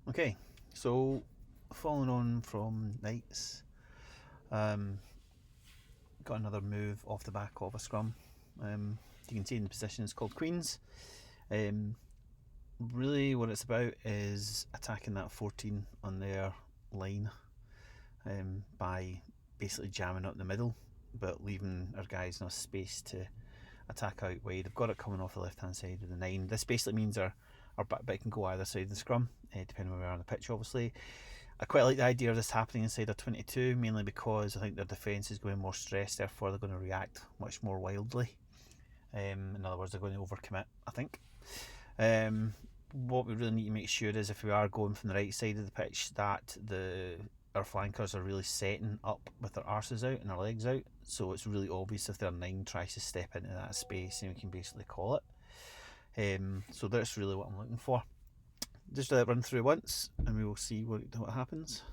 Okay, so following on from Knights, got another move off the back of a scrum. You can see in the position it's called Queens. Really what it's about is attacking that 14 on their line by basically jamming up the middle, but leaving our guys enough space to attack out wide. They've got it coming off the left hand side of the 9. This basically means our back bit can go either side of the scrum, depending on where we are on the pitch, obviously. I quite like the idea of this happening inside a 22, mainly because I think their defence is going more stressed, therefore they're going to react much more wildly. In other words, they're going to overcommit, I think. What we really need to make sure is if we are going from the right side of the pitch, that our flankers are really setting up with their arses out and their legs out, so it's really obvious if their 9 tries to step into that space, and we can basically call it. So that's really what I'm looking for. Just run through once and we will see what happens.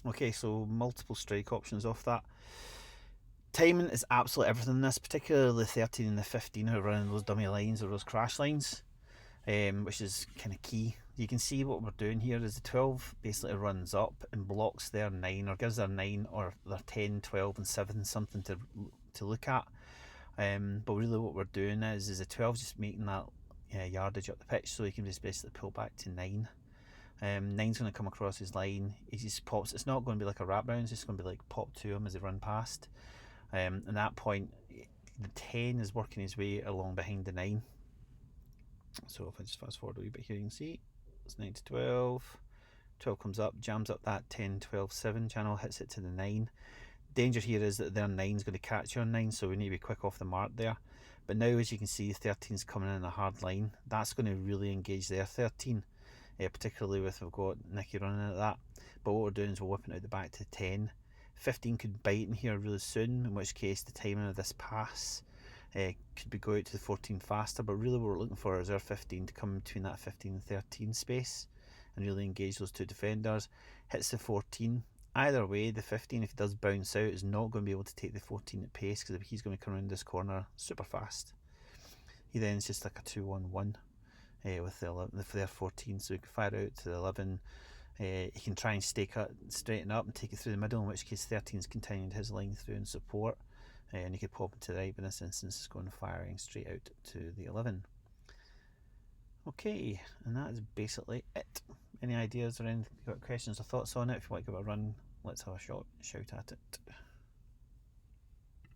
Okay, so multiple strike options off that. Timing is absolutely everything in this, particularly the 13 and the 15 who are running those dummy lines or those crash lines, which is kind of key. You can see what we're doing here is the 12 basically runs up and blocks their 9, or gives their 9 or their 10, 12 and 7 something to look at. But really what we're doing is the 12 just making that yardage up the pitch, so he can just basically pull back to 9. 9's going to come across his line. He just pops. It's not going to be like a wrap round. It's just going to be like pop to him as they run past. At that point, the 10 is working his way along behind the 9. So if I just fast forward a wee bit here, you can see it's 9 to 12. 12 comes up, jams up that 10, 12, 7 channel, hits it to the 9. Danger here is that their 9's going to catch your 9, so we need to be quick off the mark there. But now, as you can see, 13's coming in a hard line. That's going to really engage their 13. Particularly if we've got Nicky running at that. But what we're doing is we're whipping out the back to 10. 15 could bite in here really soon, in which case the timing of this pass could be go out to the 14 faster. But really what we're looking for is our 15 to come between that 15 and 13 space and really engage those two defenders. Hits the 14. Either way, the 15, if he does bounce out, is not going to be able to take the 14 at pace, because he's going to come around this corner super fast. He then is just like a 2-1-1. With their 14, so he can fire out to the 11. He can try and straighten up and take it through the middle, in which case 13's continued his line through in support, and he could pop it to the right, but in this instance it's going firing straight out to the 11. Okay, and that is basically it. Any ideas or any questions or thoughts on it? If you want to give it a run, let's have a shout at it.